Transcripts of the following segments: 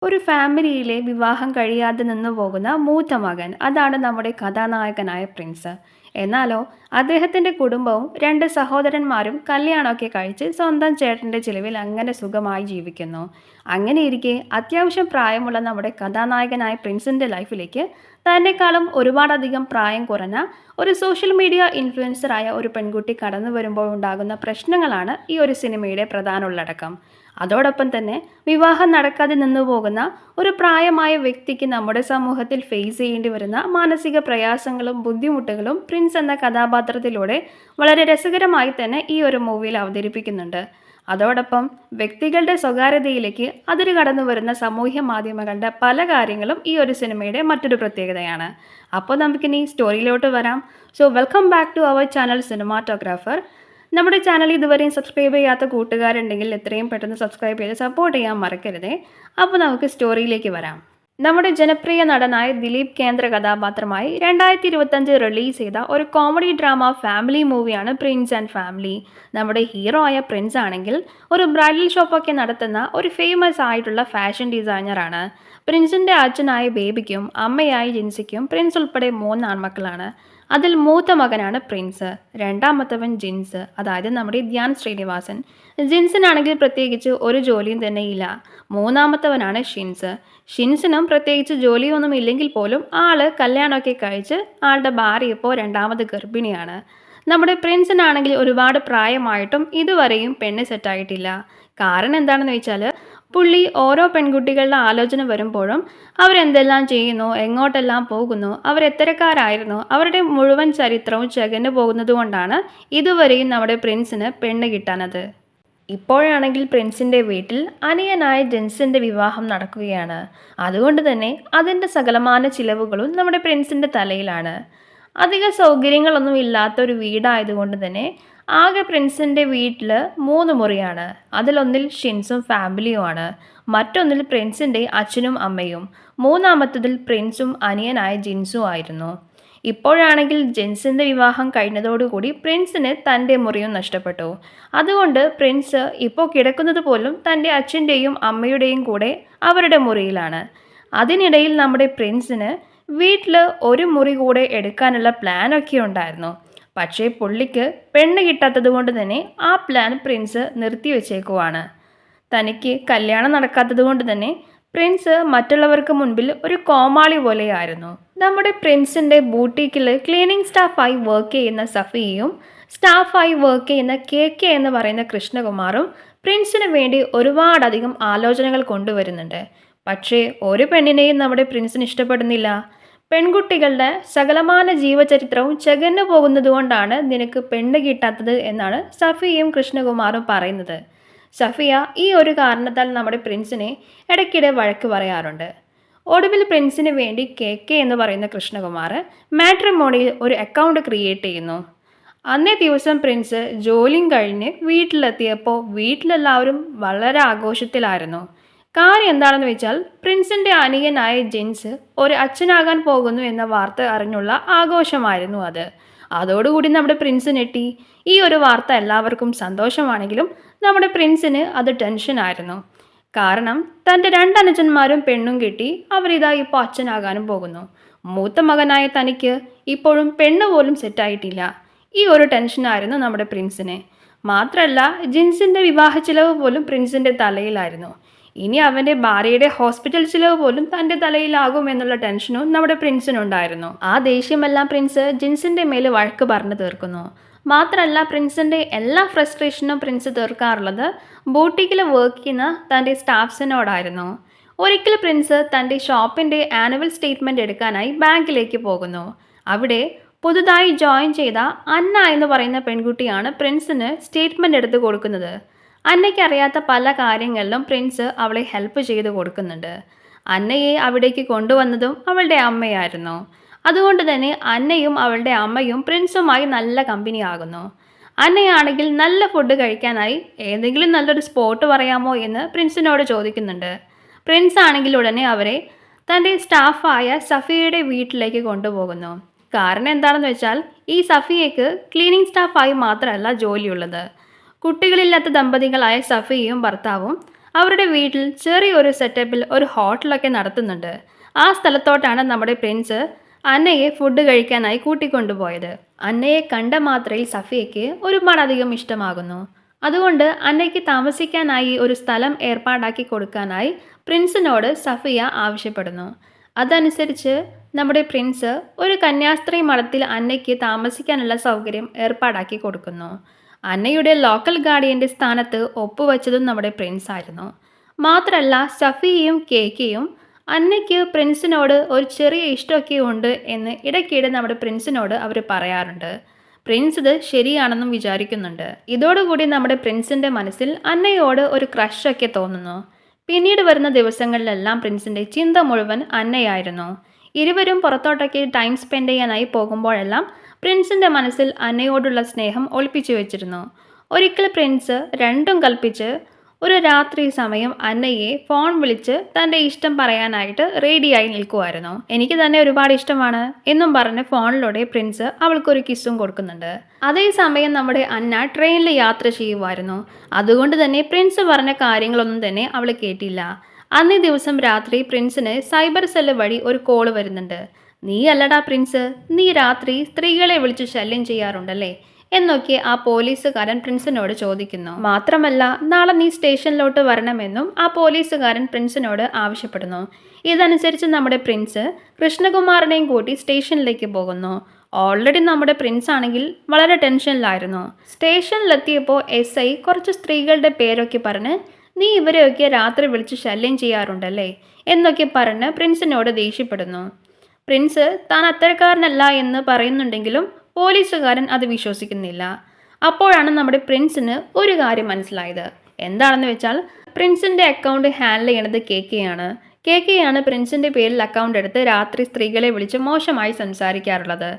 ഒരു ഫാമിലിയിലെ വിവാഹം കഴിയാതെ നിന്നു പോകുന്ന മൂത്ത മകൻ അതാണ് നമ്മുടെ കഥാനായകനായ പ്രിൻസ്. എന്നാലോ അദ്ദേഹത്തിൻ്റെ കുടുംബവും രണ്ട് സഹോദരന്മാരും കല്യാണമൊക്കെ കഴിച്ച് സ്വന്തം ചേട്ടൻ്റെ ചിലവിൽ അങ്ങനെ സുഖമായി ജീവിക്കുന്നു. അങ്ങനെയിരിക്കെ അത്യാവശ്യം പ്രായമുള്ള നമ്മുടെ കഥാനായകനായ പ്രിൻസിൻ്റെ ലൈഫിലേക്ക് തന്നെക്കാളും ഒരുപാടധികം പ്രായം കുറഞ്ഞ ഒരു സോഷ്യൽ മീഡിയ ഇൻഫ്ലുവൻസറായ ഒരു പെൺകുട്ടി കടന്നു വരുമ്പോൾ ഉണ്ടാകുന്ന പ്രശ്നങ്ങളാണ് ഈ ഒരു സിനിമയുടെ പ്രധാന ഉള്ളടക്കം. അതോടൊപ്പം തന്നെ വിവാഹം നടക്കാതെ നിന്നു പോകുന്ന ഒരു പ്രായമായ വ്യക്തിക്ക് നമ്മുടെ സമൂഹത്തിൽ ഫേസ് ചെയ്യേണ്ടി വരുന്ന മാനസിക പ്രയാസങ്ങളും ബുദ്ധിമുട്ടുകളും പ്രിൻസ് എന്ന കഥാപാത്രത്തിലൂടെ വളരെ രസകരമായി തന്നെ ഈ ഒരു മൂവിയിൽ അവതരിപ്പിക്കുന്നുണ്ട്. അതോടൊപ്പം വ്യക്തികളുടെ സ്വകാര്യതയിലേക്ക് അതിര് കടന്നു വരുന്ന സാമൂഹ്യ മാധ്യമങ്ങളുടെ പല കാര്യങ്ങളും ഈ ഒരു സിനിമയുടെ മറ്റൊരു പ്രത്യേകതയാണ്. അപ്പോൾ നമുക്കിനി സ്റ്റോറിയിലോട്ട് വരാം. So welcome back to our channel cinematographer. നമ്മുടെ ചാനൽ ഇതുവരെയും സബ്സ്ക്രൈബ് ചെയ്യാത്ത കൂട്ടുകാരുണ്ടെങ്കിൽ എത്രയും പെട്ടെന്ന് സബ്സ്ക്രൈബ് ചെയ്ത് സപ്പോർട്ട് ചെയ്യാൻ മറക്കരുതേ. അപ്പോൾ നമുക്ക് സ്റ്റോറിയിലേക്ക് വരാം. നമ്മുടെ ജനപ്രിയ നടനായ ദിലീപ് കേന്ദ്ര കഥാപാത്രമായി 2025 റിലീസ് ചെയ്ത ഒരു കോമഡി ഡ്രാമ ഫാമിലി മൂവിയാണ് പ്രിൻസ് ആൻഡ് ഫാമിലി. നമ്മുടെ ഹീറോ ആയ പ്രിൻസ് ആണെങ്കിൽ ഒരു ബ്രൈഡൽ ഷോപ്പൊക്കെ നടത്തുന്ന ഒരു ഫേമസ് ആയിട്ടുള്ള ഫാഷൻ ഡിസൈനറാണ്. പ്രിൻസിൻ്റെ അച്ഛനായ ബേബിക്കും അമ്മയായ ജിൻസിക്കും പ്രിൻസ് ഉൾപ്പെടെ 3 ആൺമക്കളാണ്. അതിൽ മൂത്ത മകനാണ് പ്രിൻസ്, രണ്ടാമത്തവൻ ജിൻസ്, അതായത് നമ്മുടെ ധ്യാൻ ശ്രീനിവാസൻ. ജിൻസിനാണെങ്കിൽ പ്രത്യേകിച്ച് ഒരു ജോലിയും തന്നെ ഇല്ല. മൂന്നാമത്തവനാണ് ഷിൻസിനും പ്രത്യേകിച്ച് ജോലിയൊന്നും ഇല്ലെങ്കിൽ പോലും ആള് കല്യാണമൊക്കെ കഴിച്ച് ആളുടെ ഭാര്യ ഇപ്പോൾ രണ്ടാമത് ഗർഭിണിയാണ്. നമ്മുടെ പ്രിൻസിനാണെങ്കിൽ ഒരുപാട് പ്രായമായിട്ടും ഇതുവരെയും പെണ്ണ് സെറ്റായിട്ടില്ല. കാരണം എന്താണെന്ന് വെച്ചാൽ പുള്ളി ഓരോ പെൺകുട്ടികളുടെ ആലോചന വരുമ്പോഴും അവരെന്തെല്ലാം ചെയ്യുന്നു, എങ്ങോട്ടെല്ലാം പോകുന്നു, അവരെത്തരക്കാരായിരുന്നു, അവരുടെ മുഴുവൻ ചരിത്രവും ചകന്നു പോകുന്നത് കൊണ്ടാണ് ഇതുവരെയും നമ്മുടെ പ്രിൻസിന് പെണ്ണ് കിട്ടാനത്. ഇപ്പോഴാണെങ്കിൽ പ്രിൻസിൻ്റെ വീട്ടിൽ അനിയനായ ജെൻസിൻ്റെ വിവാഹം നടക്കുകയാണ്. അതുകൊണ്ട് തന്നെ അതിൻ്റെ സകലമാന ചിലവുകളും നമ്മുടെ പ്രിൻസിൻ്റെ തലയിലാണ്. അധിക സൗകര്യങ്ങളൊന്നും ഇല്ലാത്തൊരു വീടായതുകൊണ്ട് തന്നെ ആകെ പ്രിൻസിൻ്റെ വീട്ടിൽ 3 മുറിയാണ്. അതിലൊന്നിൽ ഷിൻസും ഫാമിലിയുമാണ്, മറ്റൊന്നിൽ പ്രിൻസിൻ്റെ അച്ഛനും അമ്മയും, മൂന്നാമത്തതിൽ പ്രിൻസും അനിയനായ ജിൻസും ആയിരുന്നു. ഇപ്പോഴാണെങ്കിൽ ജെൻസിൻ്റെ വിവാഹം കഴിഞ്ഞതോടുകൂടി പ്രിൻസിന് തൻ്റെ മുറിയും നഷ്ടപ്പെട്ടു. അതുകൊണ്ട് പ്രിൻസ് ഇപ്പോൾ കിടക്കുന്നത് പോലും തൻ്റെ അച്ഛൻ്റെയും അമ്മയുടെയും കൂടെ അവരുടെ മുറിയിലാണ്. അതിനിടയിൽ നമ്മുടെ പ്രിൻസിന് വീട്ടിൽ ഒരു മുറി കൂടെ എടുക്കാനുള്ള പ്ലാനൊക്കെ ഉണ്ടായിരുന്നു. പക്ഷേ പുള്ളിക്ക് പെണ്ണ് കിട്ടാത്തത് കൊണ്ട് തന്നെ ആ പ്ലാൻ പ്രിൻസ് നിർത്തിവെച്ചേക്കുവാണ്. തനിക്ക് കല്യാണം നടക്കാത്തത് കൊണ്ട് തന്നെ പ്രിൻസ് മറ്റുള്ളവർക്ക് മുൻപിൽ ഒരു കോമാളി പോലെയായിരുന്നു. നമ്മുടെ പ്രിൻസിൻ്റെ ബൂട്ടീക്കിൽ ക്ലീനിങ് സ്റ്റാഫായി വർക്ക് ചെയ്യുന്ന സഫിയയും സ്റ്റാഫായി വർക്ക് ചെയ്യുന്ന KK എന്ന് പറയുന്ന കൃഷ്ണകുമാറും പ്രിൻസിന് വേണ്ടി ഒരുപാടധികം ആലോചനകൾ കൊണ്ടുവരുന്നുണ്ട്. പക്ഷേ ഒരു പെണ്ണിനെയും നമ്മുടെ പ്രിൻസിന് ഇഷ്ടപ്പെടുന്നില്ല. പെൺകുട്ടികളുടെ സകലമാന ജീവചരിത്രവും ചകന്നു പോകുന്നതുകൊണ്ടാണ് നിനക്ക് പെണ്ണ് കിട്ടാത്തത് എന്നാണ് സഫിയയും കൃഷ്ണകുമാറും പറയുന്നത്. സഫിയ ഈ ഒരു കാരണത്താൽ നമ്മുടെ പ്രിൻസിനെ ഇടയ്ക്കിടെ വഴക്ക് പറയാറുണ്ട്. ഒടുവിൽ പ്രിൻസിന് വേണ്ടി KK എന്ന് പറയുന്ന കൃഷ്ണകുമാർ മാട്രിമോണിയിൽ ഒരു അക്കൗണ്ട് ക്രിയേറ്റ് ചെയ്യുന്നു. അന്നേ ദിവസം പ്രിൻസ് ജോലിയും കഴിഞ്ഞ് വീട്ടിലെത്തിയപ്പോൾ വീട്ടിലെല്ലാവരും വളരെ ആഘോഷത്തിലായിരുന്നു. കാര്യം എന്താണെന്ന് വെച്ചാൽ പ്രിൻസിൻ്റെ അനിയനായ ജിൻസ് ഒരു അച്ഛനാകാൻ പോകുന്നു എന്ന വാർത്ത അറിഞ്ഞുള്ള ആഘോഷമായിരുന്നു അത്. അതോടുകൂടി നമ്മുടെ പ്രിൻസ് ഞെട്ടി. ഈ ഒരു വാർത്ത എല്ലാവർക്കും സന്തോഷമാണെങ്കിലും നമ്മുടെ പ്രിൻസിന് അത് ടെൻഷനായിരുന്നു. കാരണം തൻ്റെ 2 അനുജന്മാരും പെണ്ണും കിട്ടി അവരിതാ ഇപ്പോൾ അച്ഛനാകാനും പോകുന്നു. മൂത്ത മകനായ തനിക്ക് ഇപ്പോഴും പെണ്ണ് പോലും സെറ്റായിട്ടില്ല. ഈ ഒരു ടെൻഷനായിരുന്നു നമ്മുടെ പ്രിൻസിന്. മാത്രമല്ല ജിൻസിൻ്റെ വിവാഹ ചിലവ് പോലും പ്രിൻസിൻ്റെ തലയിലായിരുന്നു. ഇനി അവൻ്റെ ഭാര്യയുടെ ഹോസ്പിറ്റൽ ചിലവ് പോലും തൻ്റെ തലയിലാകും എന്നുള്ള ടെൻഷനും നമ്മുടെ പ്രിൻസിനുണ്ടായിരുന്നു. ആ ദേഷ്യമെല്ലാം പ്രിൻസ് ജിൻസിൻ്റെ മേൽ വഴക്ക് പറഞ്ഞു തീർക്കുന്നു. മാത്രമല്ല പ്രിൻസിൻ്റെ എല്ലാ ഫ്രസ്ട്രേഷനും പ്രിൻസ് തീർക്കാറുള്ളത് ബൂട്ടിക്കിൽ വർക്ക് ചെയ്യുന്ന തൻ്റെ സ്റ്റാഫ്സിനോടായിരുന്നു. ഒരിക്കൽ പ്രിൻസ് തൻ്റെ ഷോപ്പിൻ്റെ ആനുവൽ സ്റ്റേറ്റ്മെൻറ്റ് എടുക്കാനായി ബാങ്കിലേക്ക് പോകുന്നു. അവിടെ പുതുതായി ജോയിൻ ചെയ്ത അന്ന എന്ന് പറയുന്ന പെൺകുട്ടിയാണ് പ്രിൻസിന് സ്റ്റേറ്റ്മെൻറ്റ് എടുത്ത് കൊടുക്കുന്നത്. അന്നയ്ക്ക് അറിയാത്ത പല കാര്യങ്ങളിലും പ്രിൻസ് അവളെ ഹെൽപ്പ് ചെയ്ത് കൊടുക്കുന്നുണ്ട്. അന്നയെ അവിടേക്ക് കൊണ്ടുവന്നതും അവളുടെ അമ്മയായിരുന്നു. അതുകൊണ്ട് തന്നെ അന്നയും അവളുടെ അമ്മയും പ്രിൻസുമായി നല്ല കമ്പനിയാകുന്നു. അന്നയാണെങ്കിൽ നല്ല ഫുഡ് കഴിക്കാനായി ഏതെങ്കിലും നല്ലൊരു സ്പോട്ട് പറയാമോ എന്ന് പ്രിൻസിനോട് ചോദിക്കുന്നുണ്ട്. പ്രിൻസ് ആണെങ്കിൽ ഉടനെ അവരെ തൻ്റെ സ്റ്റാഫായ സഫിയയുടെ വീട്ടിലേക്ക് കൊണ്ടുപോകുന്നു. കാരണം എന്താണെന്ന് വെച്ചാൽ ഈ സഫിയയ്ക്ക് ക്ലീനിങ് സ്റ്റാഫായി മാത്രമല്ല ജോലിയുള്ളത്. കുട്ടികളില്ലാത്ത ദമ്പതികളായ സഫിയയും ഭർത്താവും അവരുടെ വീട്ടിൽ ചെറിയൊരു സെറ്റപ്പിൽ ഒരു ഹോട്ടലൊക്കെ നടത്തുന്നുണ്ട്. ആ സ്ഥലത്തോട്ടാണ് നമ്മുടെ പ്രിൻസ് അന്നയെ ഫുഡ് കഴിക്കാനായി കൂട്ടിക്കൊണ്ടുപോയത്. അന്നയെ കണ്ട മാത്രയിൽ സഫിയയ്ക്ക് ഒരുപാടധികം ഇഷ്ടമാകുന്നു. അതുകൊണ്ട് അന്നയ്ക്ക് താമസിക്കാനായി ഒരു സ്ഥലം ഏർപ്പാടാക്കി കൊടുക്കാനായി പ്രിൻസിനോട് സഫിയ ആവശ്യപ്പെടുന്നു. അതനുസരിച്ച് നമ്മുടെ പ്രിൻസ് ഒരു കന്യാസ്ത്രീ മഠത്തിൽ അന്നയ്ക്ക് താമസിക്കാനുള്ള സൗകര്യം ഏർപ്പാടാക്കി കൊടുക്കുന്നു. അന്നയുടെ ലോക്കൽ ഗാർഡിയൻ്റെ സ്ഥാനത്ത് ഒപ്പുവെച്ചതും നമ്മുടെ പ്രിൻസ് ആയിരുന്നു. മാത്രമല്ല സഫിയയും കേക്കയും അന്നയ്ക്ക് പ്രിൻസിനോട് ഒരു ചെറിയ ഇഷ്ടമൊക്കെ ഉണ്ട് എന്ന് ഇടയ്ക്കിടെ നമ്മുടെ പ്രിൻസിനോട് അവർ പറയാറുണ്ട്. പ്രിൻസ് ഇത് ശരിയാണെന്നും വിചാരിക്കുന്നുണ്ട്. ഇതോടുകൂടി നമ്മുടെ പ്രിൻസിൻ്റെ മനസ്സിൽ അന്നയോട് ഒരു ക്രഷൊക്കെ തോന്നുന്നു. പിന്നീട് വരുന്ന ദിവസങ്ങളിലെല്ലാം പ്രിൻസിൻ്റെ ചിന്ത മുഴുവൻ അന്നയായിരുന്നു. ഇരുവരും പുറത്തോട്ടൊക്കെ ടൈം സ്പെൻഡ് ചെയ്യാനായി പോകുമ്പോഴെല്ലാം പ്രിൻസിൻ്റെ മനസ്സിൽ അന്നയോടുള്ള സ്നേഹം ഒളിപ്പിച്ചു വെച്ചിരുന്നു. ഒരിക്കൽ പ്രിൻസ് രണ്ടും കൽപ്പിച്ച് ഒരു രാത്രി സമയം അന്നയെ ഫോൺ വിളിച്ച് തൻ്റെ ഇഷ്ടം പറയാനായിട്ട് റെഡിയായി നിൽക്കുമായിരുന്നു. എനിക്ക് തന്നെ ഒരുപാട് ഇഷ്ടമാണ് എന്നും പറഞ്ഞ് ഫോണിലൂടെ പ്രിൻസ് അവൾക്കൊരു കിസ്സും കൊടുക്കുന്നുണ്ട്. അതേസമയം നമ്മുടെ അന്ന ട്രെയിനിൽ യാത്ര ചെയ്യുമായിരുന്നു. അതുകൊണ്ട് തന്നെ പ്രിൻസ് പറഞ്ഞ കാര്യങ്ങളൊന്നും തന്നെ അവൾ കേട്ടില്ല. അന്നേ ദിവസം രാത്രി പ്രിൻസിന് സൈബർ സെല്ല് വഴി ഒരു കോള് വരുന്നുണ്ട്. നീ അല്ലടാ പ്രിൻസ്, നീ രാത്രി സ്ത്രീകളെ വിളിച്ച് ശല്യം ചെയ്യാറുണ്ടല്ലേ എന്നൊക്കെ ആ പോലീസുകാരൻ പ്രിൻസിനോട് ചോദിക്കുന്നു. മാത്രമല്ല നാളെ നീ സ്റ്റേഷനിലോട്ട് വരണമെന്നും ആ പോലീസുകാരൻ പ്രിൻസിനോട് ആവശ്യപ്പെടുന്നു. ഇതനുസരിച്ച് നമ്മുടെ പ്രിൻസ് കൃഷ്ണകുമാറിനെയും കൂട്ടി സ്റ്റേഷനിലേക്ക് പോകുന്നു. ഓൾറെഡി നമ്മുടെ പ്രിൻസ് ആണെങ്കിൽ വളരെ ടെൻഷനിലായിരുന്നു. സ്റ്റേഷനിലെത്തിയപ്പോൾ SI കുറച്ച് സ്ത്രീകളുടെ പേരൊക്കെ പറഞ്ഞ് നീ ഇവരെയൊക്കെ രാത്രി വിളിച്ച് ശല്യം ചെയ്യാറുണ്ടല്ലേ എന്നൊക്കെ പറഞ്ഞ് പ്രിൻസിനോട് ദേഷ്യപ്പെടുന്നു. പ്രിൻസ് താൻ അത്തരക്കാരനല്ല എന്ന് പറയുന്നുണ്ടെങ്കിലും പോലീസുകാരൻ അത് വിശ്വസിക്കുന്നില്ല. അപ്പോഴാണ് നമ്മുടെ പ്രിൻസിന് ഒരു കാര്യം മനസ്സിലായത്. എന്താണെന്ന് വെച്ചാൽ പ്രിൻസിൻ്റെ അക്കൗണ്ട് ഹാൻഡിൽ ചെയ്യണത് കേക്കെയാണ് പ്രിൻസിൻ്റെ പേരിൽ അക്കൗണ്ട് എടുത്ത് രാത്രി സ്ത്രീകളെ വിളിച്ച് മോശമായി സംസാരിക്കാറുള്ളത്.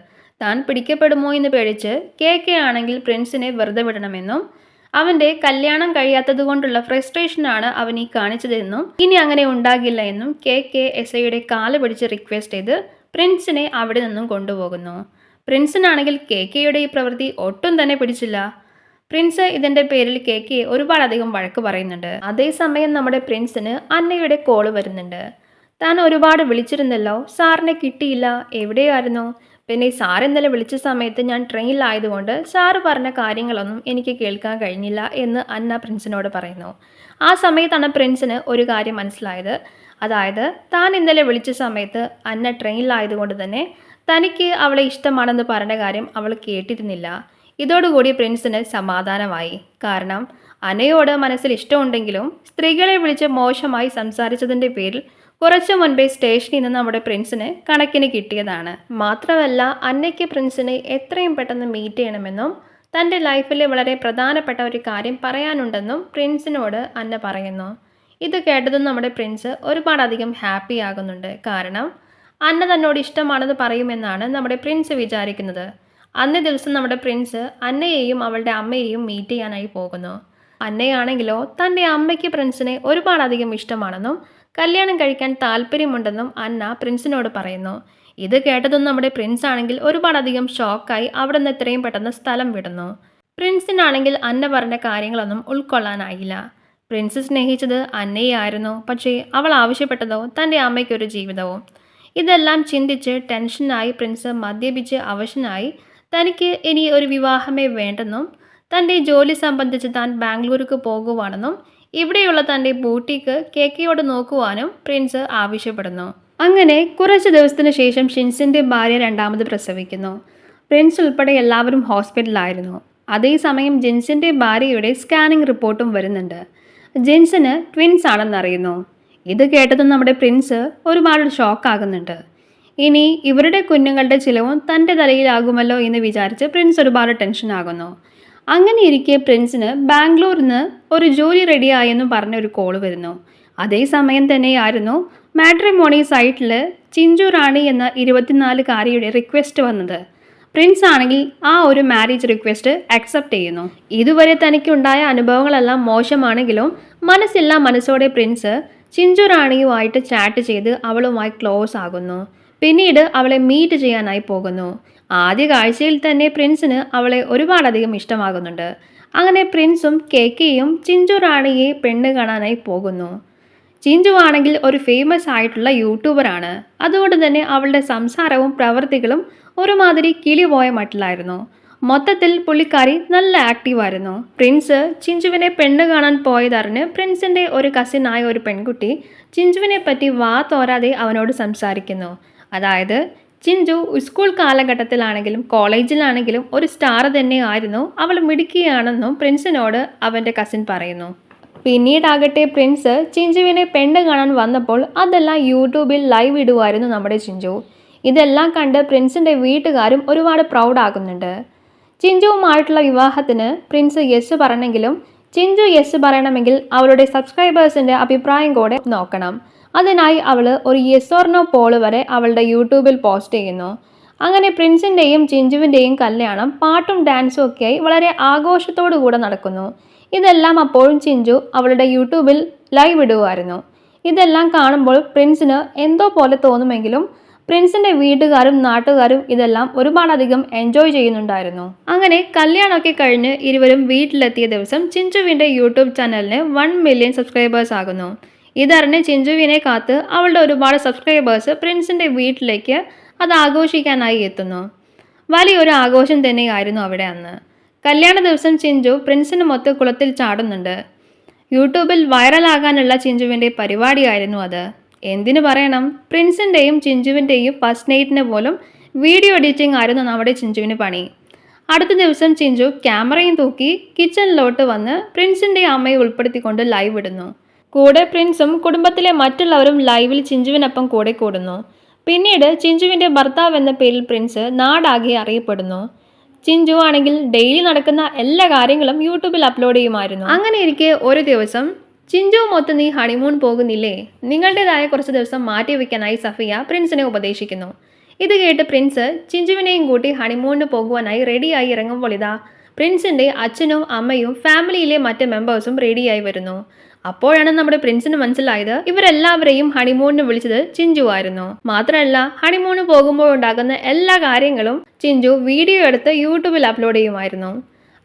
താൻ പിടിക്കപ്പെടുമോ എന്ന് പേടിച്ച് കേക്കെ ആണെങ്കിൽ പ്രിൻസിനെ വെറുതെ വിടണമെന്നും അവൻ്റെ കല്യാണം കഴിയാത്തത് കൊണ്ടുള്ള ഫ്രസ്ട്രേഷനാണ് അവൻ ഈ കാണിച്ചതെന്നും ഇനി അങ്ങനെ ഉണ്ടാകില്ല എന്നും കേക്കെ SIയുടെ കാല് പിടിച്ച് റിക്വസ്റ്റ് ചെയ്ത് പ്രിൻസിനെ അവിടെ നിന്നും കൊണ്ടുപോകുന്നു. പ്രിൻസിനാണെങ്കിൽ കേക്കെയുടെ ഈ പ്രവൃത്തി ഒട്ടും തന്നെ പിടിച്ചില്ല. പ്രിൻസ് ഇതിൻ്റെ പേരിൽ കേക്കയെ ഒരുപാടധികം വഴക്ക് പറയുന്നുണ്ട്. അതേസമയം നമ്മുടെ പ്രിൻസിന് അന്നയുടെ കോള് വരുന്നുണ്ട്. താൻ ഒരുപാട് വിളിച്ചിരുന്നല്ലോ, സാറിനെ കിട്ടിയില്ല, എവിടെയായിരുന്നു? പിന്നെ സാർ ഇന്നലെ വിളിച്ച സമയത്ത് ഞാൻ ട്രെയിനിലായതുകൊണ്ട് സാറ് പറഞ്ഞ കാര്യങ്ങളൊന്നും എനിക്ക് കേൾക്കാൻ കഴിഞ്ഞില്ല എന്ന് അന്ന പ്രിൻസിനോട് പറയുന്നു. ആ സമയത്താണ് പ്രിൻസിന് ഒരു കാര്യം മനസ്സിലായത്. അതായത് താൻ ഇന്നലെ വിളിച്ച സമയത്ത് അന്ന ട്രെയിനിലായതുകൊണ്ട് തന്നെ തനിക്ക് അവളെ ഇഷ്ടമാണെന്ന് പറഞ്ഞ കാര്യം അവൾ കേട്ടിരുന്നില്ല. ഇതോടുകൂടി പ്രിൻസിന് സമാധാനമായി. കാരണം അന്നയോട് മനസ്സിൽ ഇഷ്ടമുണ്ടെങ്കിലും സ്ത്രീകളെ വിളിച്ച് മോശമായി സംസാരിച്ചതിൻ്റെ പേരിൽ കുറച്ചു മുൻപേ സ്റ്റേഷനിൽ നിന്ന് നമ്മുടെ പ്രിൻസിന് കണക്കിന് കിട്ടിയതാണ്. മാത്രമല്ല അന്നയ്ക്ക് പ്രിൻസിനെ എത്രയും പെട്ടെന്ന് മീറ്റ് ചെയ്യണമെന്നും തൻ്റെ ലൈഫിലെ വളരെ പ്രധാനപ്പെട്ട ഒരു കാര്യം പറയാനുണ്ടെന്നും പ്രിൻസിനോട് അന്ന പറയുന്നു. ഇത് കേട്ടതും നമ്മുടെ പ്രിൻസ് ഒരുപാടധികം ഹാപ്പി ആകുന്നുണ്ട്. കാരണം അന്ന തന്നോട് ഇഷ്ടമാണെന്ന് പറയുമെന്നാണ് നമ്മുടെ പ്രിൻസ് വിചാരിക്കുന്നത്. അന്നേ ദിവസം നമ്മുടെ പ്രിൻസ് അന്നയെയും അവളുടെ അമ്മയെയും മീറ്റ് ചെയ്യാനായി പോകുന്നു. അന്നയാണെങ്കിലോ തൻ്റെ അമ്മയ്ക്ക് പ്രിൻസിനെ ഒരുപാടധികം ഇഷ്ടമാണെന്നും കല്യാണം കഴിക്കാൻ താല്പര്യമുണ്ടെന്നും അന്ന പ്രിൻസിനോട് പറയുന്നു. ഇത് കേട്ടതും നമ്മുടെ പ്രിൻസ് ആണെങ്കിൽ ഒരുപാടധികം ഷോക്കായി അവിടെ നിന്ന് എത്രയും പെട്ടെന്ന് സ്ഥലം വിടുന്നു. പ്രിൻസിനാണെങ്കിൽ അന്ന പറഞ്ഞ കാര്യങ്ങളൊന്നും ഉൾക്കൊള്ളാനായില്ല. പ്രിൻസ് സ്നേഹിച്ചത് അന്നയായിരുന്നു, പക്ഷേ അവൾ ആവശ്യപ്പെട്ടതോ തൻ്റെ അമ്മയ്ക്കൊരു ജീവിതവും. ഇതെല്ലാം ചിന്തിച്ച് ടെൻഷനായി പ്രിൻസ് മദ്യപിച്ച് അവശനായി തനിക്ക് ഇനി ഒരു വിവാഹമേ വേണ്ടെന്നും തൻ്റെ ജോലി സംബന്ധിച്ച് താൻ ബാംഗ്ലൂർക്ക് പോകുവാണെന്നും ഇവിടെയുള്ള തൻ്റെ ബൂട്ടിക്ക് കേക്കയോട് നോക്കുവാനും പ്രിൻസ് ആവശ്യപ്പെടുന്നു. അങ്ങനെ കുറച്ച് ദിവസത്തിന് ശേഷം ഷിൻസിൻ്റെ ഭാര്യ രണ്ടാമത് പ്രസവിക്കുന്നു. പ്രിൻസ് ഉൾപ്പെടെ എല്ലാവരും ഹോസ്പിറ്റലിലായിരുന്നു. അതേസമയം ജിൻസിൻ്റെ ഭാര്യയുടെ സ്കാനിംഗ് റിപ്പോർട്ടും വരുന്നുണ്ട്. ജിൻസിന് ട്വിൻസ് ആണെന്നറിയുന്നു. ഇത് കേട്ടതും നമ്മുടെ പ്രിൻസ് ഒരുപാട് ഷോക്കാകുന്നുണ്ട്. ഇനി ഇവരുടെ കുഞ്ഞുങ്ങളുടെ ചിലവും തൻ്റെ തലയിലാകുമല്ലോ എന്ന് വിചാരിച്ച് പ്രിൻസ് ഒരുപാട് ടെൻഷനാകുന്നു. അങ്ങനെ ഇരിക്കെ പ്രിൻസിന് ബാംഗ്ലൂരിൽ നിന്ന് ഒരു ജോലി റെഡിയായെന്നും പറഞ്ഞൊരു കോള് വരുന്നു. അതേസമയം തന്നെയായിരുന്നു മാട്രിമോണി സൈറ്റിൽ ചിഞ്ചു റാണി എന്ന 24-കാരിയുടെ റിക്വസ്റ്റ് വന്നത്. പ്രിൻസ് ആണെങ്കിൽ ആ ഒരു മാരേജ് റിക്വസ്റ്റ് അക്സെപ്റ്റ് ചെയ്യുന്നു. ഇതുവരെ തനിക്കുണ്ടായ അനുഭവങ്ങളെല്ലാം മോശമാണെങ്കിലും മനസ്സോടെ പ്രിൻസ് ചിഞ്ചു റാണിയുമായിട്ട് ചാറ്റ് ചെയ്ത് അവളുമായി ക്ലോസ് ആകുന്നു. പിന്നീട് അവളെ മീറ്റ് ചെയ്യാനായി പോകുന്നു. ആദ്യ കാഴ്ചയിൽ തന്നെ പ്രിൻസിന് അവളെ ഒരുപാടധികം ഇഷ്ടമാകുന്നുണ്ട്. അങ്ങനെ പ്രിൻസും കേക്കയും ചിഞ്ചു റാണിയെ പെണ്ണ് കാണാനായി പോകുന്നു. ചിഞ്ചു ആണെങ്കിൽ ഒരു ഫേമസ് ആയിട്ടുള്ള യൂട്യൂബറാണ്. അതുകൊണ്ട് തന്നെ അവളുടെ സംസാരവും പ്രവൃത്തികളും ഒരുമാതിരി കിളിപോയ മട്ടിലായിരുന്നു. മൊത്തത്തിൽ പുള്ളിക്കാരി നല്ല ആക്റ്റീവായിരുന്നു. പ്രിൻസ് ചിഞ്ചുവിനെ പെണ്ണ് കാണാൻ പോയതറിഞ്ഞ് പ്രിൻസിന്റെ ഒരു കസിനായ ഒരു പെൺകുട്ടി ചിഞ്ചുവിനെ പറ്റി വാ തോരാതെ അവനോട് സംസാരിക്കുന്നു. അതായത് ചിഞ്ചു സ്കൂൾ കാലഘട്ടത്തിലാണെങ്കിലും കോളേജിലാണെങ്കിലും ഒരു സ്റ്റാർ തന്നെയായിരുന്നു, അവൾ മിടുക്കിയാണെന്നും പ്രിൻസിനോട് അവൻ്റെ കസിൻ പറയുന്നു. പിന്നീടാകട്ടെ പ്രിൻസ് ചിഞ്ചുവിനെ പെണ്ണ് കാണാൻ വന്നപ്പോൾ അതെല്ലാം യൂട്യൂബിൽ ലൈവ് ഇടുമായിരുന്നു നമ്മുടെ ചിഞ്ചു. ഇതെല്ലാം കണ്ട് പ്രിൻസിൻ്റെ വീട്ടുകാരും ഒരുപാട് പ്രൗഡാകുന്നുണ്ട്. ചിഞ്ചുവുമായിട്ടുള്ള വിവാഹത്തിന് പ്രിൻസ് യെസ് പറഞ്ഞെങ്കിലും ചിഞ്ചു യെസ് പറയണമെങ്കിൽ അവളുടെ സബ്സ്ക്രൈബേഴ്സിൻ്റെ അഭിപ്രായം കൂടെ നോക്കണം. അതിനായി അവൾ ഒരു യെസ് ഓർ നോ പോൾ വരെ അവളുടെ യൂട്യൂബിൽ പോസ്റ്റ് ചെയ്യുന്നു. അങ്ങനെ പ്രിൻസിൻ്റെയും ചിഞ്ചുവിൻ്റെയും കല്യാണം പാട്ടും ഡാൻസും ഒക്കെയായി വളരെ ആഘോഷത്തോടു കൂടെ നടക്കുന്നു. ഇതെല്ലാം അപ്പോഴും ചിഞ്ചു അവളുടെ യൂട്യൂബിൽ ലൈവ് ഇടുമായിരുന്നു. ഇതെല്ലാം കാണുമ്പോൾ പ്രിൻസിന് എന്തോ പോലെ തോന്നുമെങ്കിലും പ്രിൻസിൻ്റെ വീട്ടുകാരും നാട്ടുകാരും ഇതെല്ലാം ഒരുപാടധികം എൻജോയ് ചെയ്യുന്നുണ്ടായിരുന്നു. അങ്ങനെ കല്യാണമൊക്കെ കഴിഞ്ഞ് ഇരുവരും വീട്ടിലെത്തിയ ദിവസം ചിഞ്ചുവിൻ്റെ യൂട്യൂബ് ചാനലിന് 1 മില്യൺ സബ്സ്ക്രൈബേഴ്സ് ആകുന്നു. ഇതറിഞ്ഞ് ചിഞ്ചുവിനെ കാത്ത് അവളുടെ ഒരുപാട് സബ്സ്ക്രൈബേഴ്സ് പ്രിൻസിൻ്റെ വീട്ടിലേക്ക് അത് ആഘോഷിക്കാനായി എത്തുന്നു. വലിയൊരു ആഘോഷം തന്നെയായിരുന്നു അവിടെ അന്ന്. കല്യാണ ദിവസം ചിഞ്ചു പ്രിൻസിന് മൊത്ത കുളത്തിൽ ചാടുന്നുണ്ട്. യൂട്യൂബിൽ വൈറലാകാനുള്ള ചിഞ്ചുവിൻ്റെ പരിപാടിയായിരുന്നു അത്. എന്തിനു പറയണം, പ്രിൻസിൻ്റെയും ചിഞ്ചുവിൻ്റെയും ഫസ്റ്റ് നൈറ്റിന് പോലും വീഡിയോ എഡിറ്റിംഗ് ആയിരുന്നു നമ്മുടെ ചിഞ്ചുവിന് പണി. അടുത്ത ദിവസം ചിഞ്ചു ക്യാമറയും തൂക്കി കിച്ചണിലോട്ട് വന്ന് പ്രിൻസിൻ്റെ അമ്മയെ ഉൾപ്പെടുത്തിക്കൊണ്ട് ലൈവ് ഇടുന്നു. കൂടെ പ്രിൻസും കുടുംബത്തിലെ മറ്റുള്ളവരും ലൈവിൽ ചിഞ്ചുവിനൊപ്പം കൂടെ കൂടുന്നു. പിന്നീട് ചിഞ്ചുവിൻ്റെ ഭർത്താവ് എന്ന പേരിൽ പ്രിൻസ് നാടാകെ അറിയപ്പെടുന്നു. ചിഞ്ചു ആണെങ്കിൽ ഡെയിലി നടക്കുന്ന എല്ലാ കാര്യങ്ങളും യൂട്യൂബിൽ അപ്ലോഡ് ചെയ്യുമായിരുന്നു. അങ്ങനെ ഇരിക്കെ ഒരു ദിവസം ചിഞ്ചുവുമൊത്ത് നീ ഹണിമൂൺ പോകുന്നില്ലേ, നിങ്ങളുടേതായ കുറച്ച് ദിവസം മാറ്റി വയ്ക്കാനായി സഫിയ പ്രിൻസിനെ ഉപദേശിക്കുന്നു. ഇത് കേട്ട് പ്രിൻസ് ചിഞ്ചുവിനെയും കൂട്ടി ഹണിമൂണിന് പോകുവാനായി റെഡിയായി ഇറങ്ങുമ്പോൾ ഇതാ പ്രിൻസിൻ്റെ അച്ഛനും അമ്മയും ഫാമിലിയിലെ മറ്റ് മെമ്പേഴ്സും റെഡിയായി വരുന്നു. അപ്പോഴാണ് നമ്മുടെ പ്രിൻസിന് മനസ്സിലായത് ഇവരെല്ലാവരെയും ഹണിമൂണിന് വിളിച്ചത് ചിഞ്ചു ആയിരുന്നു. മാത്രമല്ല ഹണിമൂണിന് പോകുമ്പോൾ ഉണ്ടാകുന്ന എല്ലാ കാര്യങ്ങളും ചിഞ്ചു വീഡിയോ എടുത്ത് യൂട്യൂബിൽ അപ്ലോഡ് ചെയ്യുമായിരുന്നു.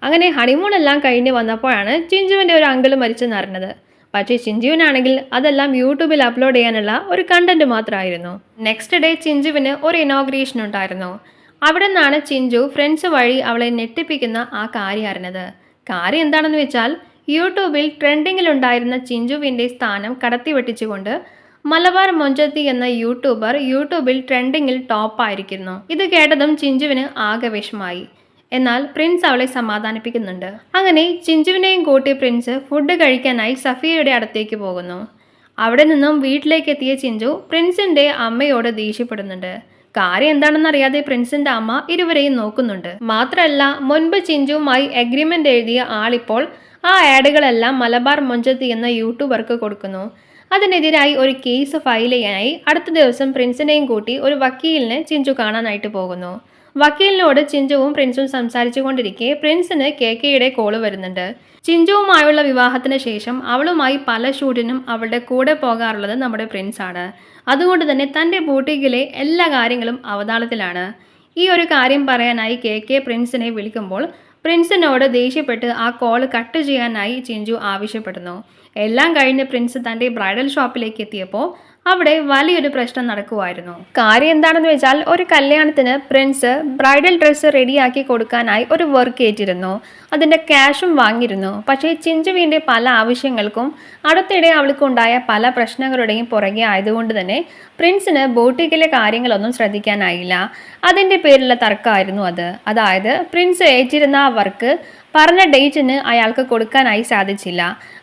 അങ്ങനെ ഹണിമൂൺ എല്ലാം കഴിഞ്ഞ് വന്നപ്പോഴാണ് ചിഞ്ചുവിൻ്റെ ഒരു അങ്കിള് മരിച്ചെന്നറിഞ്ഞത്. പക്ഷേ ചിഞ്ചുവിനാണെങ്കിൽ അതെല്ലാം യൂട്യൂബിൽ അപ്ലോഡ് ചെയ്യാനുള്ള ഒരു കണ്ടന്റ് മാത്രമായിരുന്നു. നെക്സ്റ്റ് ഡേ ചിഞ്ചുവിന് ഒരു ഇനോഗ്രേഷൻ ഉണ്ടായിരുന്നു. അവിടെ നിന്നാണ് ചിഞ്ചു ഫ്രണ്ട്സ് വഴി അവളെ ഞെട്ടിപ്പിക്കുന്ന ആ കാര്യം അറിഞ്ഞത്. കാര്യം എന്താണെന്ന് വെച്ചാൽ യൂട്യൂബിൽ ട്രെൻഡിങ്ങിലുണ്ടായിരുന്ന ചിഞ്ചുവിൻ്റെ സ്ഥാനം കടത്തിവെട്ടിച്ചുകൊണ്ട് മലബാർ മൊഞ്ചത്തി എന്ന യൂട്യൂബർ യൂട്യൂബിൽ ട്രെൻഡിങ്ങിൽ ടോപ്പായിരിക്കുന്നു. ഇത് കേട്ടതും ചിഞ്ചുവിന് ആകെ വിഷമായി. എന്നാൽ പ്രിൻസ് അവളെ സമാധാനിപ്പിക്കുന്നുണ്ട്. അങ്ങനെ ചിഞ്ചുവിനെയും കൂട്ടി പ്രിൻസ് ഫുഡ് കഴിക്കാനായി സഫിയയുടെ അടുത്തേക്ക് പോകുന്നു. അവിടെ നിന്നും വീട്ടിലേക്ക് എത്തിയ ചിഞ്ചു പ്രിൻസിൻ്റെ അമ്മയോട് ദേഷ്യപ്പെടുന്നുണ്ട്. കാര്യം എന്താണെന്നറിയാതെ പ്രിൻസിൻ്റെ അമ്മ ഇരുവരെയും നോക്കുന്നുണ്ട്. മാത്രമല്ല മുൻപ് ചിഞ്ചുവുമായി എഗ്രിമെൻ്റ് എഴുതിയ ആളിപ്പോൾ ആ ആഡുകളെല്ലാം മലബാർ മൊഞ്ചത്തി എന്ന യൂട്യൂബർക്ക് കൊടുക്കുന്നു. അതിനെതിരായി ഒരു കേസ് ഫയൽ ചെയ്യാനായി അടുത്ത ദിവസം പ്രിൻസിനെയും കൂട്ടി ഒരു വക്കീലിനെ ചിഞ്ചു കാണാനായിട്ട് പോകുന്നു. വക്കീലിനോട് ചിഞ്ചുവും പ്രിൻസും സംസാരിച്ചു കൊണ്ടിരിക്കെ പ്രിൻസിന് കേക്കയുടെ കോള് വരുന്നുണ്ട്. ചിഞ്ചുവുമായുള്ള വിവാഹത്തിന് ശേഷം അവളുമായി പല ഷൂട്ടിനും അവളുടെ കൂടെ പോകാറുള്ളത് നമ്മുടെ പ്രിൻസാണ്. അതുകൊണ്ട് തന്നെ തൻ്റെ ബൂട്ടിക്കിലെ എല്ലാ കാര്യങ്ങളും അവതാളത്തിലാണ്. ഈ ഒരു കാര്യം പറയാനായി കെ പ്രിൻസിനെ വിളിക്കുമ്പോൾ പ്രിൻസിനോട് ദേഷ്യപ്പെട്ട് ആ കോൾ കട്ട് ചെയ്യാനായി ചിഞ്ചു ആവശ്യപ്പെടുന്നു. എല്ലാം കഴിഞ്ഞ് പ്രിൻസ് തൻ്റെ ബ്രൈഡൽ ഷോപ്പിലേക്ക് എത്തിയപ്പോൾ അവിടെ വലിയൊരു പ്രശ്നം നടക്കുമായിരുന്നു. കാര്യം എന്താണെന്ന് വെച്ചാൽ ഒരു കല്യാണത്തിന് പ്രിൻസ് ബ്രൈഡൽ ഡ്രസ്സ് റെഡിയാക്കി കൊടുക്കാനായി ഒരു വർക്ക് ഏറ്റിരുന്നു. അതിൻ്റെ ക്യാഷും വാങ്ങിയിരുന്നു. പക്ഷേ ചിഞ്ചുവിൻ്റെ പല ആവശ്യങ്ങൾക്കും അടുത്തിടെ അവൾക്കുണ്ടായ പല പ്രശ്നങ്ങളുടെയും പുറകെ ആയതുകൊണ്ട് തന്നെ പ്രിൻസിന് ബോട്ടിക്കിലെ കാര്യങ്ങളൊന്നും ശ്രദ്ധിക്കാനായില്ല. അതിൻ്റെ പേരിലുള്ള തർക്കമായിരുന്നു അത്. അതായത് പ്രിൻസ് ഏറ്റിരുന്ന ആ വർക്ക് പറഞ്ഞ ഡേറ്റിന് അയാൾക്ക് കൊടുക്കാനായി സാധിച്ചില്ല.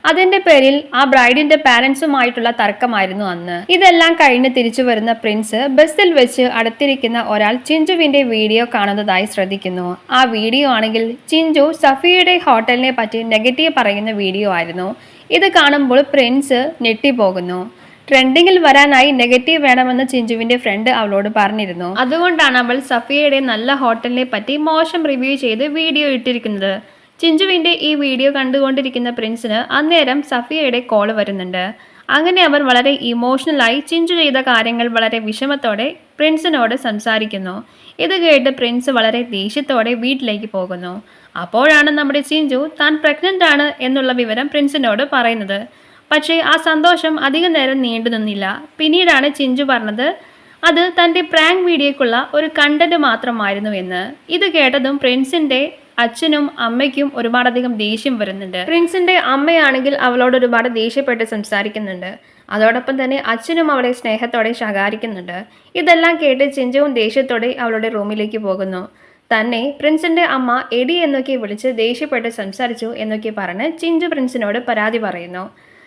അതിൻ്റെ പേരിൽ ആ ബ്രൈഡിൻ്റെ പാരൻസുമായിട്ടുള്ള തർക്കമായിരുന്നു അന്ന്. ഇതെല്ലാം കഴിഞ്ഞ് തിരിച്ചു വരുന്ന പ്രിൻസ് ബസ്സിൽ വെച്ച് അടുത്തിരിക്കുന്ന ഒരാൾ ചിഞ്ചുവിൻ്റെ വീഡിയോ കാണുന്നതായി ശ്രദ്ധിക്കുന്നു. ആ വീഡിയോ ആണെങ്കിൽ ചിഞ്ചു സഫിയയുടെ ഹോട്ടലിനെ പറ്റി നെഗറ്റീവ് പറയുന്ന വീഡിയോ ആയിരുന്നു. ഇത് കാണുമ്പോൾ പ്രിൻസ് ഞെട്ടിപ്പോകുന്നു. ട്രെൻഡിങ്ങിൽ വരാനായി നെഗറ്റീവ് വേണമെന്ന് ചിഞ്ചുവിൻ്റെ ഫ്രണ്ട് അവളോട് പറഞ്ഞിരുന്നു. അതുകൊണ്ടാണ് അവൾ സഫിയയുടെ നല്ല ഹോട്ടലിനെ പറ്റി മോശം റിവ്യൂ ചെയ്ത് വീഡിയോ ഇട്ടിരിക്കുന്നത്. ചിഞ്ചുവിൻ്റെ ഈ വീഡിയോ കണ്ടുകൊണ്ടിരിക്കുന്ന പ്രിൻസിന് അന്നേരം സഫിയയുടെ കോള് വരുന്നുണ്ട്. അങ്ങനെ അവർ വളരെ ഇമോഷണലായി ചിഞ്ചു ചെയ്ത കാര്യങ്ങൾ വളരെ വിഷമത്തോടെ പ്രിൻസിനോട് സംസാരിക്കുന്നു. ഇത് കേട്ട് പ്രിൻസ് വളരെ ദേഷ്യത്തോടെ വീട്ടിലേക്ക് പോകുന്നു. അപ്പോഴാണ് നമ്മുടെ ചിഞ്ചു താൻ പ്രഗ്നൻ്റ് ആണ് എന്നുള്ള വിവരം പ്രിൻസിനോട് പറയുന്നത്. പക്ഷേ ആ സന്തോഷം അധികം നേരം നീണ്ടു നിന്നില്ല. പിന്നീടാണ് ചിഞ്ചു പറഞ്ഞത് അത് തൻ്റെ പ്രാങ്ക് വീഡിയോയ്ക്കുള്ള ഒരു കണ്ടന്റ് മാത്രമായിരുന്നു എന്ന്. ഇത് കേട്ടതും പ്രിൻസിൻ്റെ അച്ഛനും അമ്മയ്ക്കും ഒരുപാടധികം ദേഷ്യം വരുന്നുണ്ട്. പ്രിൻസിൻ്റെ അമ്മയാണെങ്കിൽ അവളോട് ഒരുപാട് ദേഷ്യപ്പെട്ട് സംസാരിക്കുന്നുണ്ട്. അതോടൊപ്പം തന്നെ അച്ഛനും അവളെ സ്നേഹത്തോടെ ശകാരിക്കുന്നുണ്ട്. ഇതെല്ലാം കേട്ട് ചിഞ്ചുവും ദേഷ്യത്തോടെ അവളുടെ റൂമിലേക്ക് പോകുന്നു. തന്നെ പ്രിൻസിന്റെ അമ്മ എടി എന്നൊക്കെ വിളിച്ച് ദേഷ്യപ്പെട്ട് സംസാരിച്ചു എന്നൊക്കെ പറഞ്ഞ് ചിഞ്ചു പ്രിൻസിനോട് പരാതി പറയുന്നു.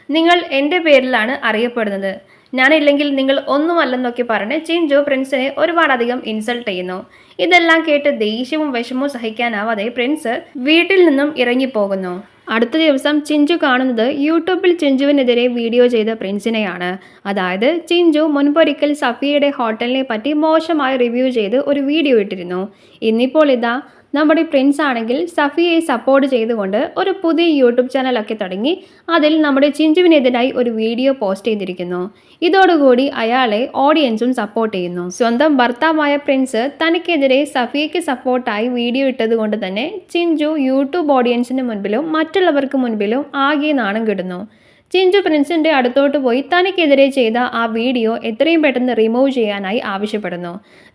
നിങ്ങൾ എൻ്റെ പേരിലാണ് അറിയപ്പെടുന്നത്, ഞാനില്ലെങ്കിൽ നിങ്ങൾ ഒന്നുമല്ലെന്നൊക്കെ പറഞ്ഞ് ചിഞ്ചു പ്രിൻസിനെ ഒരുപാടധികം ഇൻസൾട്ട് ചെയ്യുന്നു. ഇതെല്ലാം കേട്ട് ദേഷ്യവും വിഷമവും സഹിക്കാനാവാതെ പ്രിൻസ് വീട്ടിൽ നിന്നും ഇറങ്ങിപ്പോകുന്നു. അടുത്ത ദിവസം ചിഞ്ചു കാണുന്നത് യൂട്യൂബിൽ ചിഞ്ചുവിനെതിരെ വീഡിയോ ചെയ്ത പ്രിൻസിനെയാണ്. അതായത് ചിഞ്ചു മുൻപൊരിക്കൽ സഫിയയുടെ ഹോട്ടലിനെ പറ്റി മോശമായി റിവ്യൂ ചെയ്ത് ഒരു വീഡിയോ ഇട്ടിരുന്നു. ഇന്നിപ്പോൾ ഇതാ നമ്മുടെ പ്രിൻസ് ആണെങ്കിൽ സഫിയയെ സപ്പോർട്ട് ചെയ്തുകൊണ്ട് ഒരു പുതിയ യൂട്യൂബ് ചാനലൊക്കെ തുടങ്ങി അതിൽ നമ്മുടെ ചിഞ്ചുവിനെതിരായി ഒരു വീഡിയോ പോസ്റ്റ് ചെയ്തിരിക്കുന്നു. ഇതോടുകൂടി അയാളെ ഓഡിയൻസും സപ്പോർട്ട് ചെയ്യുന്നു. സ്വന്തം ഭർത്താവായ പ്രിൻസ് തനിക്കെതിരെ സഫിയയ്ക്ക് സപ്പോർട്ടായി വീഡിയോ ഇട്ടത് കൊണ്ട് തന്നെ ചിഞ്ചു യൂട്യൂബ് ഓഡിയൻസിന് മുൻപിലും മറ്റുള്ളവർക്ക് മുൻപിലും ആകെ നാണം കെടുന്നു. ചിഞ്ചു പ്രിൻസിന്റെ അടുത്തോട്ട് പോയി തനിക്കെതിരെ ചെയ്ത ആ വീഡിയോ എത്രയും പെട്ടെന്ന് റിമൂവ് ചെയ്യാനായി ആവശ്യപ്പെടുന്നു.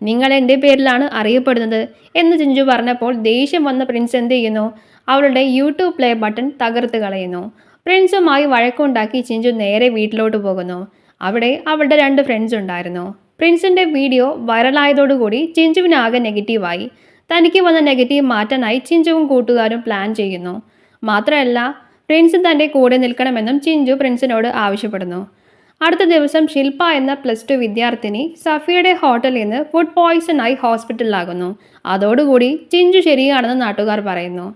നിങ്ങൾ എൻ്റെ പേരിലാണ് അറിയപ്പെടുന്നത് എന്ന് ചിഞ്ചു പറഞ്ഞപ്പോൾ ദേഷ്യം വന്ന പ്രിൻസ് എന്ത് ചെയ്യുന്നു? അവളുടെ യൂട്യൂബ് പ്ലേ ബട്ടൺ തകർത്ത് കളയുന്നു. പ്രിൻസുമായി വഴക്കുണ്ടാക്കി ചിഞ്ചു നേരെ വീട്ടിലോട്ട് പോകുന്നു. അവിടെ അവളുടെ 2 ഫ്രണ്ട്സ് ഉണ്ടായിരുന്നു. പ്രിൻസിന്റെ വീഡിയോ വൈറലായതോടുകൂടി ചിഞ്ചുവിനാകെ നെഗറ്റീവായി. തനിക്ക് വന്ന നെഗറ്റീവ് മാറ്റാനായി ചിഞ്ചുവും കൂട്ടുകാരും പ്ലാൻ ചെയ്യുന്നു. മാത്രമല്ല പ്രിൻസ് തൻ്റെ കൂടെ നിൽക്കണമെന്നും ചിഞ്ചു പ്രിൻസിനോട് ആവശ്യപ്പെടുന്നു. അടുത്ത ദിവസം ശില്പ എന്ന +2 വിദ്യാർത്ഥിനി സഫിയയുടെ ഹോട്ടലിൽ നിന്ന് ഫുഡ് പോയ്സണായി ഹോസ്പിറ്റലിലാകുന്നു. അതോടുകൂടി ചിഞ്ചു ശരിയാണെന്ന് നാട്ടുകാർ പറയുന്നു.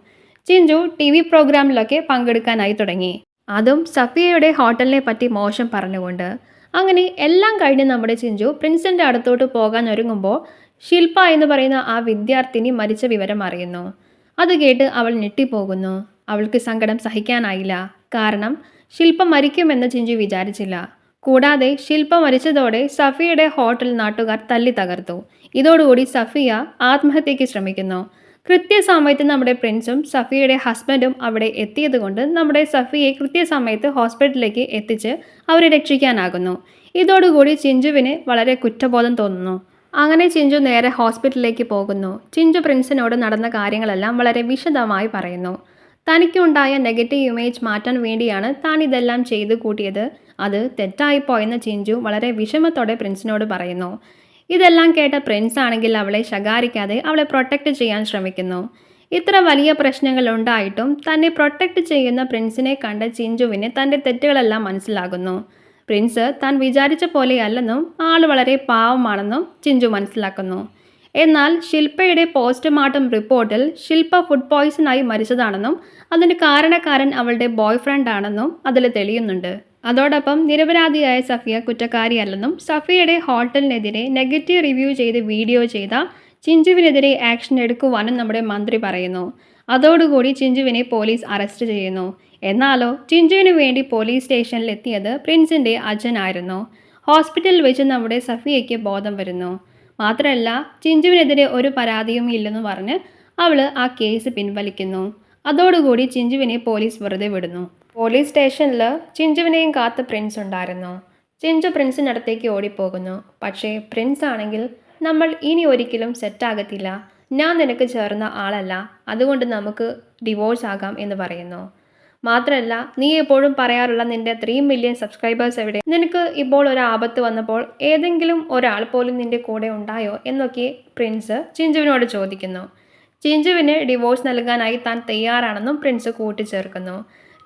ചിഞ്ചു TV പ്രോഗ്രാമിലൊക്കെ പങ്കെടുക്കാനായി തുടങ്ങി, അതും സഫിയയുടെ ഹോട്ടലിനെ പറ്റി മോശം പറഞ്ഞുകൊണ്ട്. അങ്ങനെ എല്ലാം കഴിഞ്ഞ് നമ്മുടെ ചിഞ്ചു പ്രിൻസിൻ്റെ അടുത്തോട്ട് പോകാൻ ഒരുങ്ങുമ്പോൾ ശില്പ എന്ന് പറയുന്ന ആ വിദ്യാർത്ഥിനി മരിച്ച വിവരം അറിയുന്നു. അത് കേട്ട് അവൾ ഞെട്ടിപ്പോകുന്നു. അവൾക്ക് സങ്കടം സഹിക്കാനായില്ല. കാരണം ശില്പ മരിക്കുമെന്ന് ചിഞ്ചു വിചാരിച്ചില്ല. കൂടാതെ ശില്പ മരിച്ചതോടെ സഫിയയുടെ ഹോട്ടൽ നാട്ടുകാർ തല്ലി തകർത്തു. ഇതോടുകൂടി സഫിയ ആത്മഹത്യയ്ക്ക് ശ്രമിക്കുന്നു. കൃത്യസമയത്ത് നമ്മുടെ പ്രിൻസും സഫിയയുടെ ഹസ്ബൻഡും അവിടെ എത്തിയതുകൊണ്ട് നമ്മുടെ സഫിയെ കൃത്യസമയത്ത് ഹോസ്പിറ്റലിലേക്ക് എത്തിച്ച് അവരെ രക്ഷിക്കാനാകുന്നു. ഇതോടുകൂടി ചിഞ്ചുവിന് വളരെ കുറ്റബോധം തോന്നുന്നു. അങ്ങനെ ചിഞ്ചു നേരെ ഹോസ്പിറ്റലിലേക്ക് പോകുന്നു. ചിഞ്ചു പ്രിൻസിനോട് നടന്ന കാര്യങ്ങളെല്ലാം വളരെ വിശദമായി പറയുന്നു. തനിക്കുണ്ടായ നെഗറ്റീവ് ഇമേജ് മാറ്റാൻ വേണ്ടിയാണ് താൻ ഇതെല്ലാം ചെയ്തു കൂട്ടിയത്, അത് തെറ്റായിപ്പോയെന്ന് ചിഞ്ചു വളരെ വിഷമത്തോടെ പ്രിൻസിനോട് പറയുന്നു. ഇതെല്ലാം കേട്ട പ്രിൻസ് ആണെങ്കിൽ അവളെ ശകാരിക്കാതെ അവളെ പ്രൊട്ടക്റ്റ് ചെയ്യാൻ ശ്രമിക്കുന്നു. ഇത്ര വലിയ പ്രശ്നങ്ങൾ ഉണ്ടായിട്ടും തന്നെ പ്രൊട്ടക്റ്റ് ചെയ്യുന്ന പ്രിൻസിനെ കണ്ട ചിഞ്ചുവിന് തൻ്റെ തെറ്റുകളെല്ലാം മനസ്സിലാകുന്നു. പ്രിൻസ് താൻ വിചാരിച്ച പോലെയല്ലെന്നും ആൾ വളരെ പാവമാണെന്നും ചിഞ്ചു മനസ്സിലാക്കുന്നു. എന്നാൽ ശില്പയുടെ പോസ്റ്റ്മോർട്ടം റിപ്പോർട്ടിൽ ശില്പ ഫുഡ് പോയ്സണായി മരിച്ചതാണെന്നും അതിന് കാരണക്കാരൻ അവളുടെ ബോയ് ഫ്രണ്ട് ആണെന്നും അതിൽ തെളിയുന്നുണ്ട്. അതോടൊപ്പം നിരപരാധിയായ സഫിയ കുറ്റക്കാരിയല്ലെന്നും സഫിയയുടെ ഹോട്ടലിനെതിരെ നെഗറ്റീവ് റിവ്യൂ ചെയ്ത് വീഡിയോ ചെയ്ത ചിഞ്ചുവിനെതിരെ ആക്ഷൻ എടുക്കുവാനും നമ്മുടെ മന്ത്രി പറയുന്നു. അതോടുകൂടി ചിഞ്ചുവിനെ പോലീസ് അറസ്റ്റ് ചെയ്യുന്നു. എന്നാലോ ചിഞ്ചുവിന് വേണ്ടി പോലീസ് സ്റ്റേഷനിൽ എത്തിയത് പ്രിൻസിൻ്റെ അച്ഛനായിരുന്നു. ഹോസ്പിറ്റലിൽ വെച്ച് നമ്മുടെ സഫിയയ്ക്ക് ബോധം വരുന്നു. മാത്രമല്ല ചിഞ്ചുവിനെതിരെ ഒരു പരാതിയും ഇല്ലെന്ന് പറഞ്ഞ് അവൾ ആ കേസ് പിൻവലിക്കുന്നു. അതോടുകൂടി ചിഞ്ചുവിനെ പോലീസ് വെറുതെ വിടുന്നു. പോലീസ് സ്റ്റേഷനിൽ ചിഞ്ചുവിനെയും കാത്ത് പ്രിൻസ് ഉണ്ടായിരുന്നു. ചിഞ്ചു പ്രിൻസിനടുത്തേക്ക് ഓടിപ്പോകുന്നു. പക്ഷേ പ്രിൻസ് ആണെങ്കിൽ നമ്മൾ ഇനി ഒരിക്കലും സെറ്റാകത്തില്ല, ഞാൻ നിനക്ക് ചേർന്ന ആളല്ല, അതുകൊണ്ട് നമുക്ക് ഡിവോഴ്സ് ആകാം എന്ന് പറയുന്നു. മാത്രമല്ല നീ എപ്പോഴും പറയാറുള്ള നിന്റെ 3 മില്യൺ സബ്സ്ക്രൈബേഴ്സ് എവിടെ, നിനക്ക് ഇപ്പോൾ ഒരു ആപത്ത് വന്നപ്പോൾ ഏതെങ്കിലും ഒരാൾ പോലും നിന്റെ കൂടെ ഉണ്ടായോ എന്നൊക്കെ പ്രിൻസ് ചിഞ്ചുവിനോട് ചോദിക്കുന്നു. ചിഞ്ചുവിന് ഡിവോഴ്സ് നൽകാനായി താൻ തയ്യാറാണെന്നും പ്രിൻസ് കൂട്ടിച്ചേർക്കുന്നു.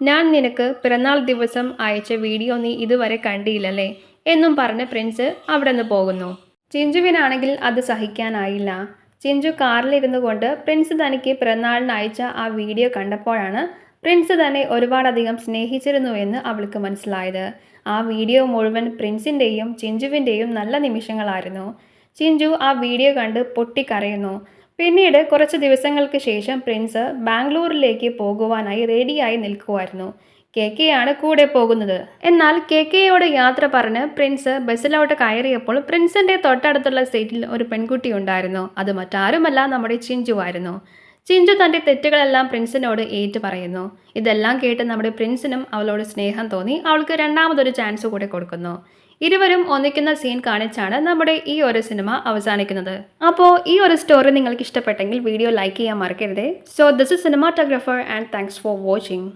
ഞാൻ നിനക്ക് പിറന്നാൾ ദിവസം അയച്ച വീഡിയോ നീ ഇതുവരെ കണ്ടില്ലല്ലേ എന്നും പറഞ്ഞ് പ്രിൻസ് അവിടെ നിന്ന് പോകുന്നു. ചിഞ്ചുവിനാണെങ്കിൽ അത് സഹിക്കാനായില്ല. ചിഞ്ചു കാറിലിരുന്നു കൊണ്ട് പ്രിൻസ് തനിക്ക് പിറന്നാളിന് അയച്ച ആ വീഡിയോ കണ്ടപ്പോഴാണ് പ്രിൻസ് തന്നെ ഒരുപാടധികം സ്നേഹിച്ചിരുന്നുവെന്ന് അവൾക്ക് മനസ്സിലായത്. ആ വീഡിയോ മുഴുവൻ പ്രിൻസിൻ്റെയും ചിഞ്ചുവിൻ്റെയും നല്ല നിമിഷങ്ങളായിരുന്നു. ചിഞ്ചു ആ വീഡിയോ കണ്ട് പൊട്ടിക്കരയുന്നു. പിന്നീട് കുറച്ച് ദിവസങ്ങൾക്ക് ശേഷം പ്രിൻസ് ബാംഗ്ലൂരിലേക്ക് പോകുവാനായി റെഡിയായി നിൽക്കുമായിരുന്നു. കെക്കെയാണ് കൂടെ പോകുന്നത്. എന്നാൽ കെക്കെയോട് യാത്ര പറഞ്ഞ് പ്രിൻസ് ബസ്സിലോട്ട് കയറിയപ്പോൾ പ്രിൻസിൻ്റെ തൊട്ടടുത്തുള്ള സീറ്റിൽ ഒരു പെൺകുട്ടി ഉണ്ടായിരുന്നു. അത് മറ്റാരുമല്ല നമ്മുടെ ചിഞ്ചു ആയിരുന്നു. ചിഞ്ചു തൻ്റെ തെറ്റുകളെല്ലാം പ്രിൻസിനോട് ഏറ്റു പറയുന്നു. ഇതെല്ലാം കേട്ട് നമ്മുടെ പ്രിൻസിനും അവളോട് സ്നേഹം തോന്നി അവൾക്ക് രണ്ടാമതൊരു ചാൻസ് കൂടെ കൊടുക്കുന്നു. ഇരുവരും ഒന്നിക്കുന്ന സീൻ കാണിച്ചാണ് നമ്മുടെ ഈ ഒരു സിനിമ അവസാനിക്കുന്നത്. അപ്പോൾ ഈ ഒരു സ്റ്റോറി നിങ്ങൾക്ക് ഇഷ്ടപ്പെട്ടെങ്കിൽ വീഡിയോ ലൈക്ക് ചെയ്യാൻ മറക്കരുതേ. So this is cinematographer and thanks for watching.